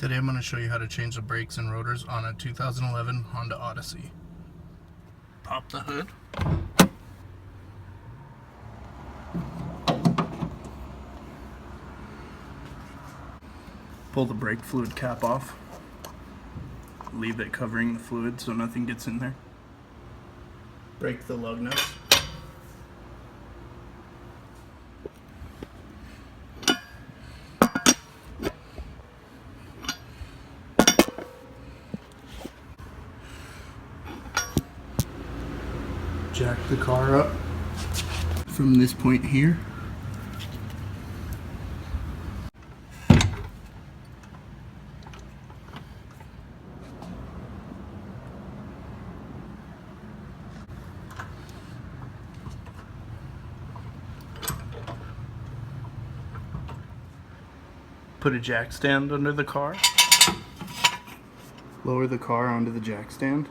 Today I'm going to show you how to change the brakes and rotors on a 2011 Honda Odyssey. Pop the hood. Pull the brake fluid cap off. Leave it covering the fluid so nothing gets in there. Break the lug nuts. Jack the car up from this point here. Put a jack stand under the car. Lower the car onto the jack stand.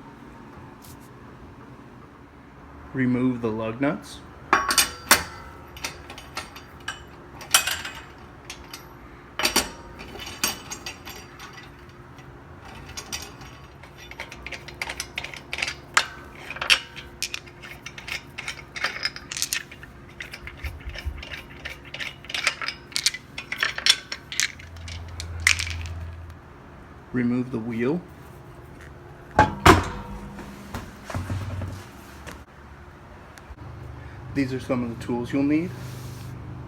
Remove the lug nuts. Remove the wheel. These are some of the tools you'll need.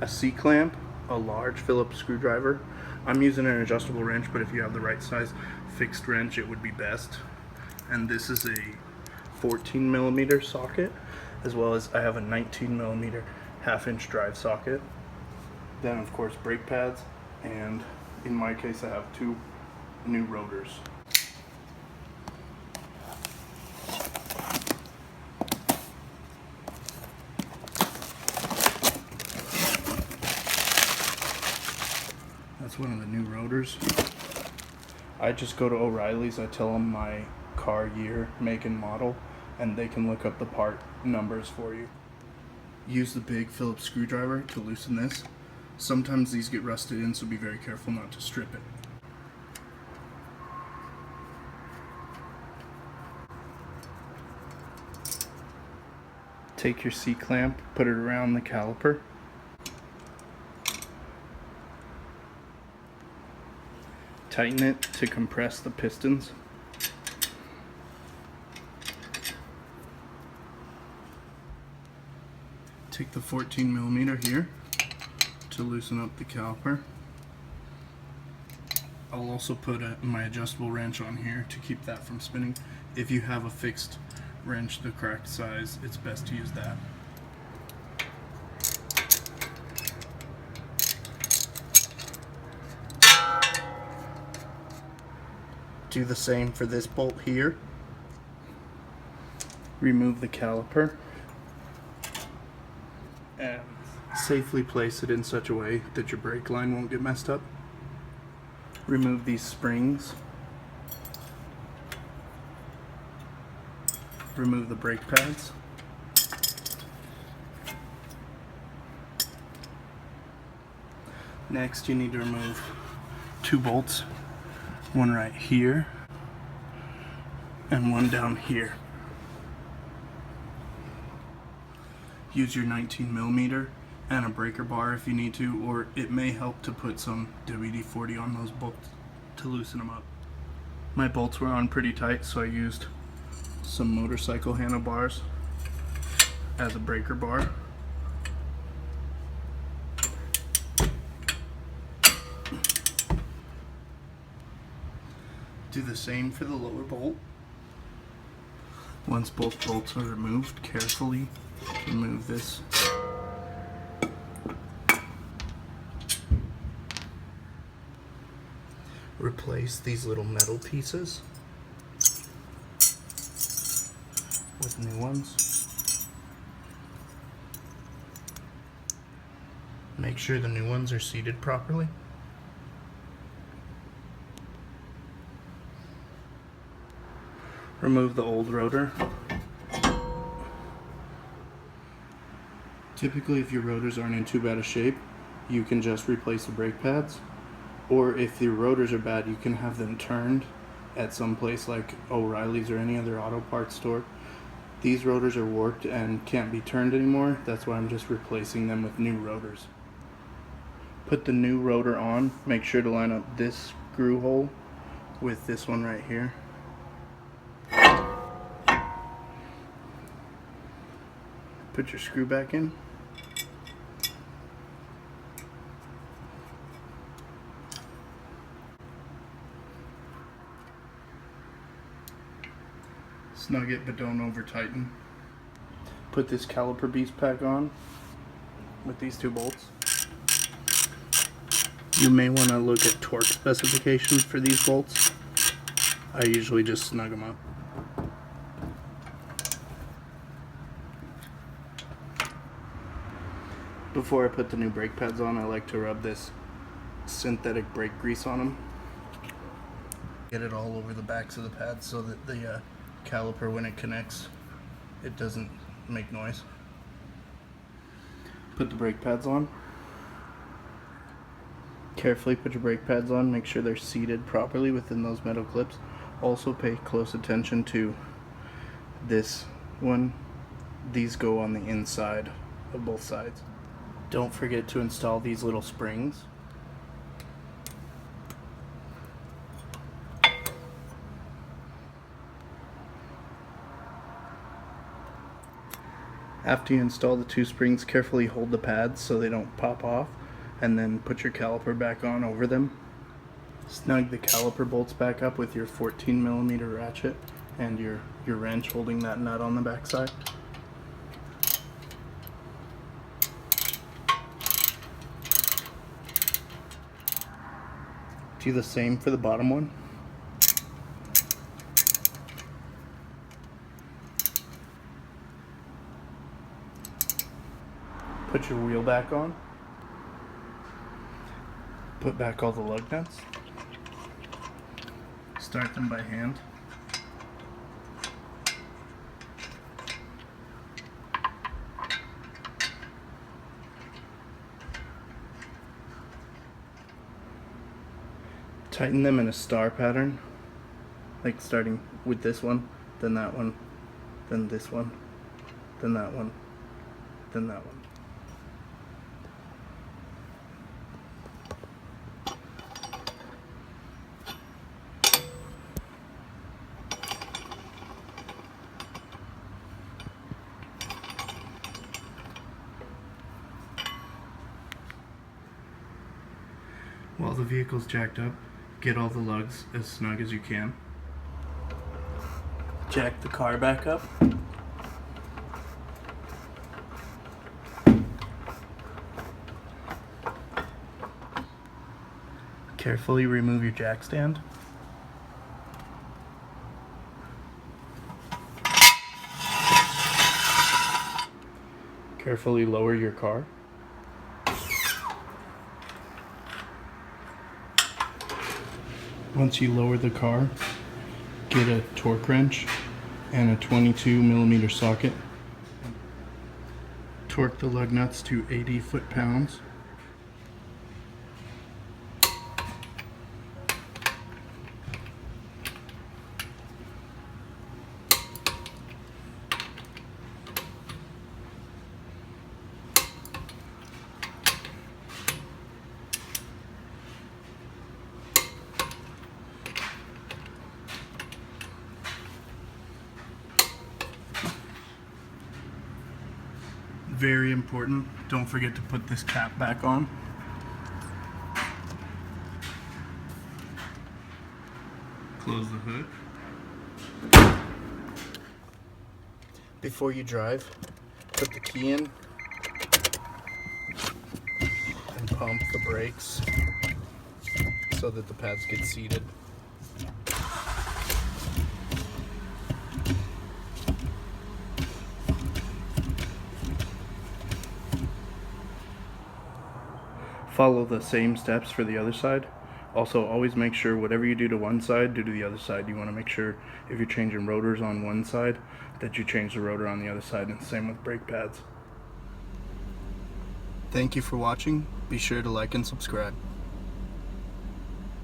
A C-clamp, a large Phillips screwdriver. I'm using an adjustable wrench, but if you have the right size fixed wrench, it would be best. And this is a 14mm socket, as well as I have a 19mm half-inch drive socket. Then of course brake pads, and in my case I have 2 new rotors. That's one of the new rotors. I just go to O'Reilly's, I tell them my car year, make and model, and they can look up the part numbers for you. Use the big Phillips screwdriver to loosen this. Sometimes these get rusted in, so be very careful not to strip it. Take your C-clamp, put it around the caliper. Tighten it to compress the pistons. Take the 14mm here to loosen up the caliper. I'll also put my adjustable wrench on here to keep that from spinning. If you have a fixed wrench the correct size, it's best to use that. Do the same for this bolt here. Remove the caliper and safely place it in such a way that your brake line won't get messed up. Remove these springs. Remove the brake pads. Next, you need to remove 2 bolts, one right here and one down here. Use your 19mm and a breaker bar if you need to, or it may help to put some WD-40 on those bolts to loosen them up. My bolts were on pretty tight, so I used some motorcycle handlebars as a breaker bar. Do the same for the lower bolt. Once both bolts are removed, carefully remove this. Replace these little metal pieces with new ones. Make sure the new ones are seated properly. Remove the old rotor. Typically, if your rotors aren't in too bad a shape, you can just replace the brake pads. Or if your rotors are bad, you can have them turned at some place like O'Reilly's or any other auto parts store. These rotors are warped and can't be turned anymore. That's why I'm just replacing them with new rotors. Put the new rotor on. Make sure to line up this screw hole with this one right here. Put your screw back in. Snug it, but don't over tighten. Put this caliper beast pack on with these two bolts. You may want to look at torque specifications for these bolts. I usually just snug them up. Before I put the new brake pads on, I like to rub this synthetic brake grease on them. Get it all over the backs of the pads so that the caliper, when it connects, it doesn't make noise. Put the brake pads on. Carefully put your brake pads on, make sure they're seated properly within those metal clips. Also pay close attention to this one. These go on the inside of both sides. Don't forget to install these little springs. After you install the two springs, carefully hold the pads so they don't pop off, and then put your caliper back on over them. Snug the caliper bolts back up with your 14mm ratchet and your wrench holding that nut on the back side. Do the same for the bottom one. Put your wheel back on. Put back all the lug nuts. Start them by hand. Tighten them in a star pattern, like starting with this one, then that one, then this one, then that one, then that one. While the vehicle's jacked up, get all the lugs as snug as you can. Jack the car back up. Carefully remove your jack stand. Carefully lower your car. Once you lower the car, get a torque wrench and a 22mm socket. Torque the lug nuts to 80 foot-pounds. Very important, don't forget to put this cap back on. Close the hood. Before you drive, put the key in and pump the brakes so that the pads get seated. Follow the same steps for the other side. Also, always make sure whatever you do to one side, do to the other side. You want to make sure if you're changing rotors on one side, that you change the rotor on the other side, and same with brake pads. Thank you for watching. Be sure to like and subscribe.